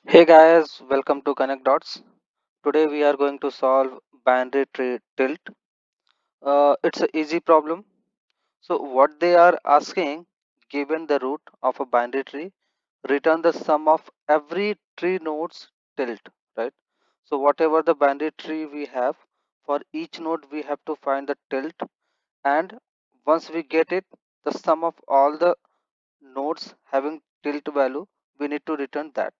Hey guys, welcome to Connect Dots. Today we are going to solve binary tree tilt. It's an easy problem. So what they are asking, given the root of a binary tree, return the sum of every tree node's tilt, right? So whatever the binary tree we have, for each node we have to find the tilt, and once we get it, the sum of all the nodes having tilt value, we need to return that.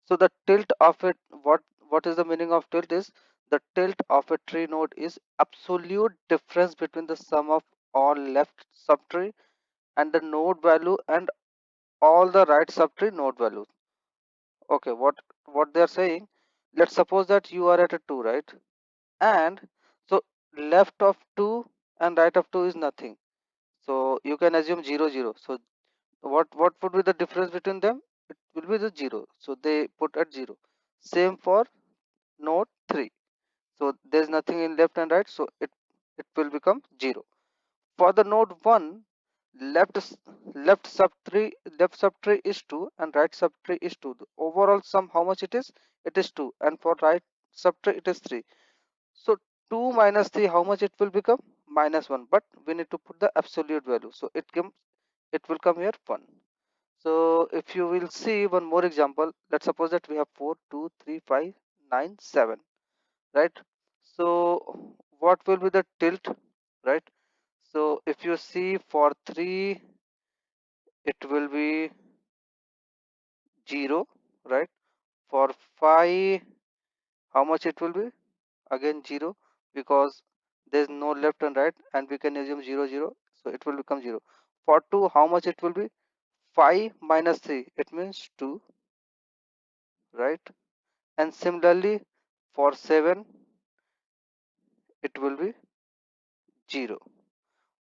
So the tilt of it, what is the meaning of tilt is the tilt of a tree node is absolute difference between the sum of all left subtree and the node value and all the right subtree node values. Okay, what they are saying, let's suppose that you are at a 2, right? And so left of 2 and right of 2 is nothing, so you can assume 0 0. So what would be the difference between them? It will be the 0, so they put at 0. Same for node 3, so there's nothing in left and right, so it will become 0. For the node 1, left left sub 3 left sub tree is 2 and right sub tree is 2. The overall sum, how much it is? It is 2, and for right sub tree it is 3. So 2 minus 3, how much it will become? Minus 1, but we need to put the absolute value, so it will come here 1. So if you will see one more example, let's suppose that we have 4 2 3 5 9 7, right? So what will be the tilt, right? So if you see for 3, it will be 0, right? For 5, how much it will be? Again 0, because there's no left and right, and we can assume 0 0, so it will become 0. For 2, how much it will be? 5 minus 3, it means 2, right? And similarly for 7, it will be 0.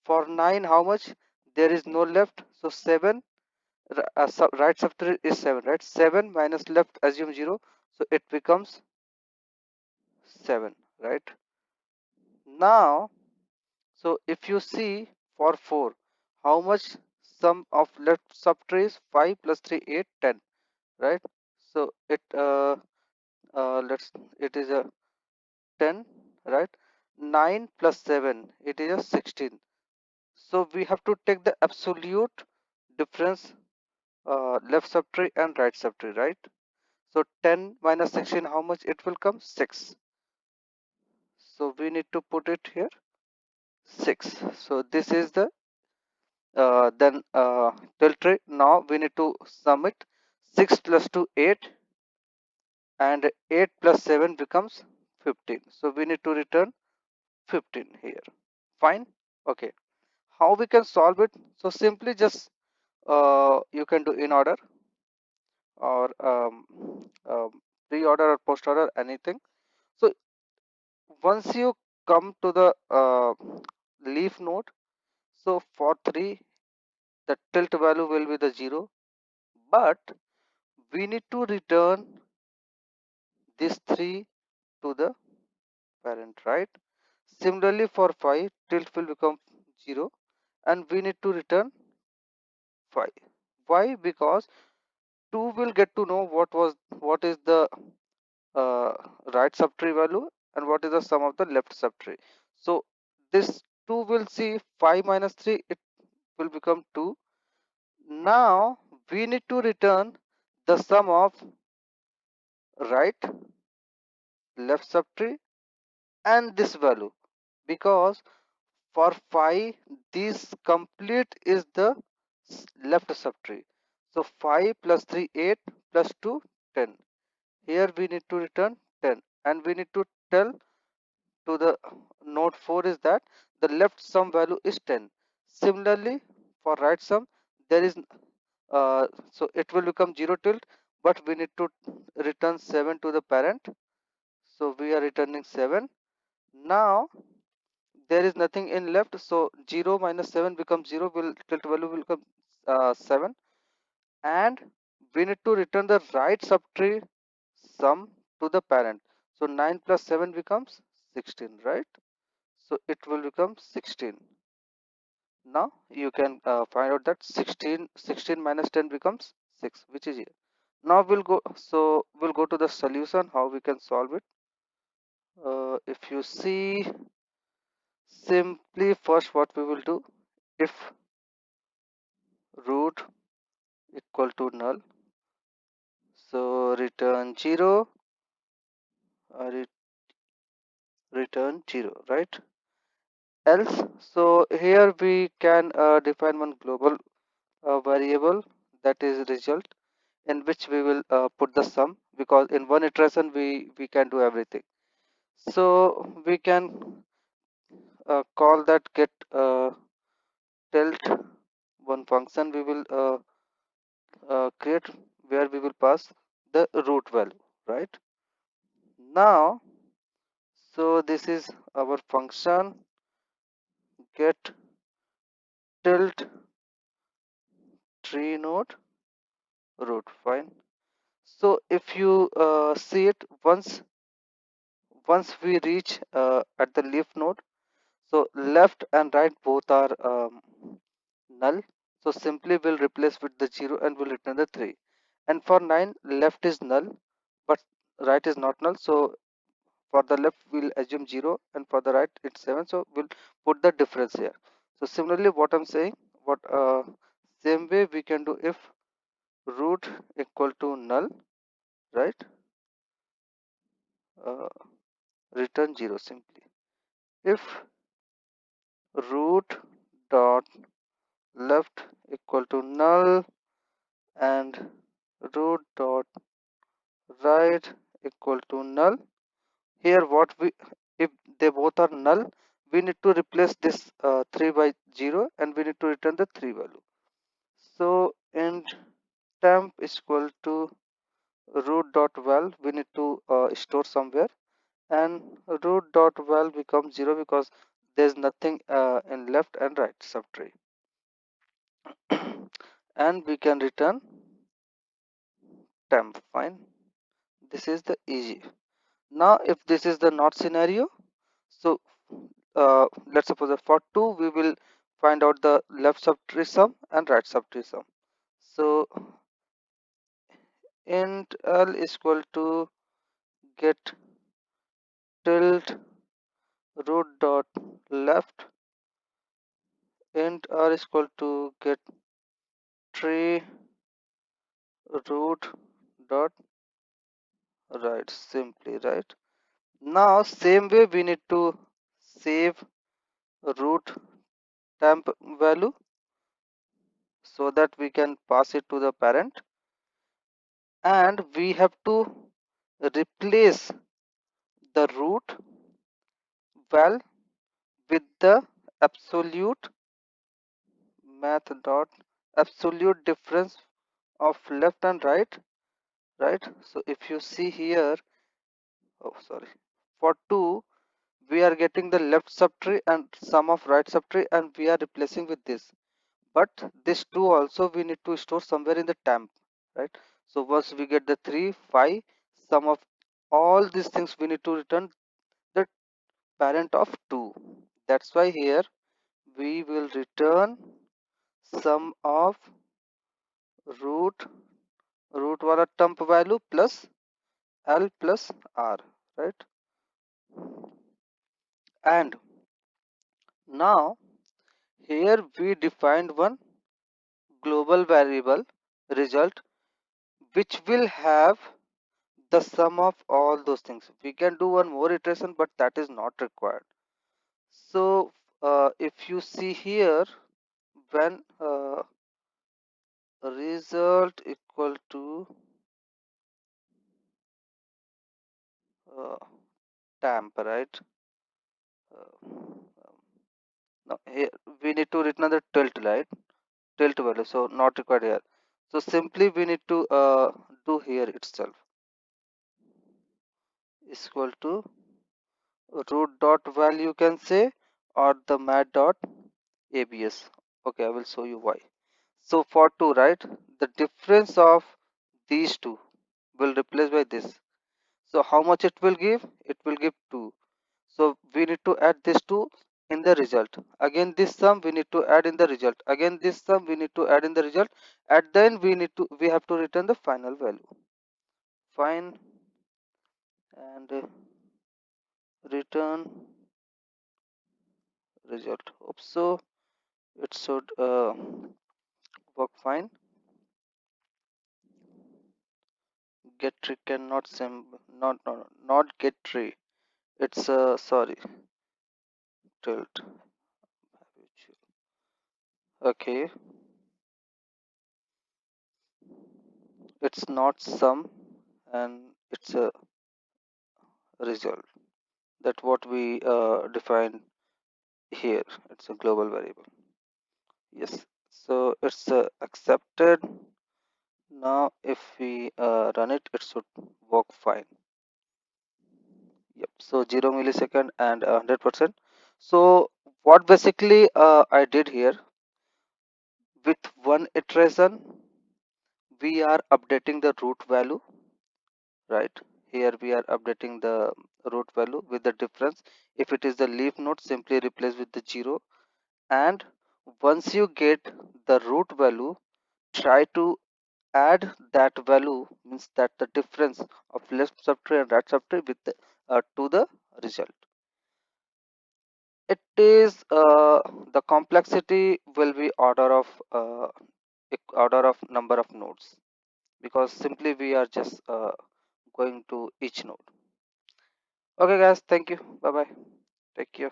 For 9, how much? There is no left, so 7, right subtracted is 7, right? 7 minus left, assume 0, so it becomes 7, right? Now, so if you see for 4, how much sum of left subtree is? 5 plus 3 8 10, right? So let's it is a 10, right? 9 plus 7, it is a 16. So we have to take the absolute difference, left subtree and right subtree, right? So 10 minus 16, how much it will come? 6. So we need to put it here 6. So this is the then tilt tree. Now we need to sum it. 6 plus 2 8, and 8 plus 7 becomes 15. So we need to return 15 here. Fine. Okay. How we can solve it? So simply just you can do in order, or pre-order or post-order, anything. So once you come to the leaf node, so for 3, the tilt value will be the 0, but we need to return this 3 to the parent, right? Similarly for 5, tilt will become 0, and we need to return 5. Why? Because 2 will get to know what is the uh, right subtree value and what is the sum of the left subtree. So this 2 will see 5 minus 3, it will become 2. Now we need to return the sum of right left subtree and this value, because for 5 this complete is the left subtree. So 5 plus 3 8 plus 2 10. Here we need to return 10, and we need to tell to the node 4 is that the left sum value is 10. Similarly for right sum, there is so it will become 0 tilt, but we need to return 7 to the parent, so we are returning 7. Now there is nothing in left, so 0 minus 7 becomes 0, will tilt value will become 7, and we need to return the right subtree sum to the parent. So 9 plus 7 becomes 16, right? So it will become 16. Now you can find out that 16 minus 10 becomes 6, which is here. Now we'll go to the solution, how we can solve it. If you see, simply first what we will do, if root equal to null, so return 0, return 0, right? Else, so here we can define one global variable, that is result, in which we will put the sum, because in one iteration we can do everything. So we can call that get tilt one function we will create, where we will pass the root value, right? Now, so this is our function get tilt tree node root. Fine. So if you see it, once we reach at the leaf node, so left and right both are null, so simply we'll replace with the 0 and we'll return the 3. And for 9, left is null but right is not null, so for the left we'll assume 0 and for the right it's 7, so we'll put the difference here. So similarly, what I'm saying, what same way we can do, if root equal to null, right? uh, Return 0 simply. If root dot left equal to null and root dot right equal to null, here what we, if they both are null, we need to replace this 3 by 0 and we need to return the 3 value. So int temp is equal to root dot val, we need to store somewhere, and root dot val becomes 0 because there's nothing in left and right subtree. And we can return temp. Fine, this is the easy. Now if this is the not scenario, so let's suppose that for 2 we will find out the left subtree sum and right subtree sum. So int l is equal to get tilt root dot left, int r is equal to get tree root dot right, simply, right? Now same way we need to save root temp value so that we can pass it to the parent, and we have to replace the root val with the absolute math dot absolute difference of left and right, right? So if you see here, oh sorry, for 2 we are getting the left subtree and sum of right subtree and we are replacing with this, but this 2 also we need to store somewhere in the temp, right? So once we get the 3 5 sum of all these things, we need to return the parent of 2. That's why here we will return sum of root wala temp value plus l plus r, right? And now here we defined one global variable result which will have the sum of all those things. We can do one more iteration but that is not required. So if you see here, when result equal to uh, temp, right? Now here we need to return the tilt, right? Tilt value, so not required here. So simply we need to do here itself is equal to root dot value, you can say, or the mat dot abs. Okay, I will show you why. So for 2, right, the difference of these two will replace by this. So how much it will give? It will give 2. So we need to add this 2 in the result. Again this sum we need to add in the result. Again this sum we need to add in the result. At the end we have to return the final value. Fine, and return result. Hope so. It should work fine. Get tree cannot not get tree. It's sorry, tilt. Okay, it's not sum, and it's a result. That's what we define here. It's a global variable. Yes, so it's accepted. Now if we run it, it should work fine. Yep, so 0 millisecond and 100%. So what basically I did here, with one iteration we are updating the root value, right? Here we are updating the root value with the difference. If it is the leaf node, simply replace with the 0, and once you get the root value, try to add that value, means that the difference of left subtree and right subtree with to the result. It is the complexity will be order of number of nodes, because simply we are just going to each node. Okay guys, thank you, bye bye, take care.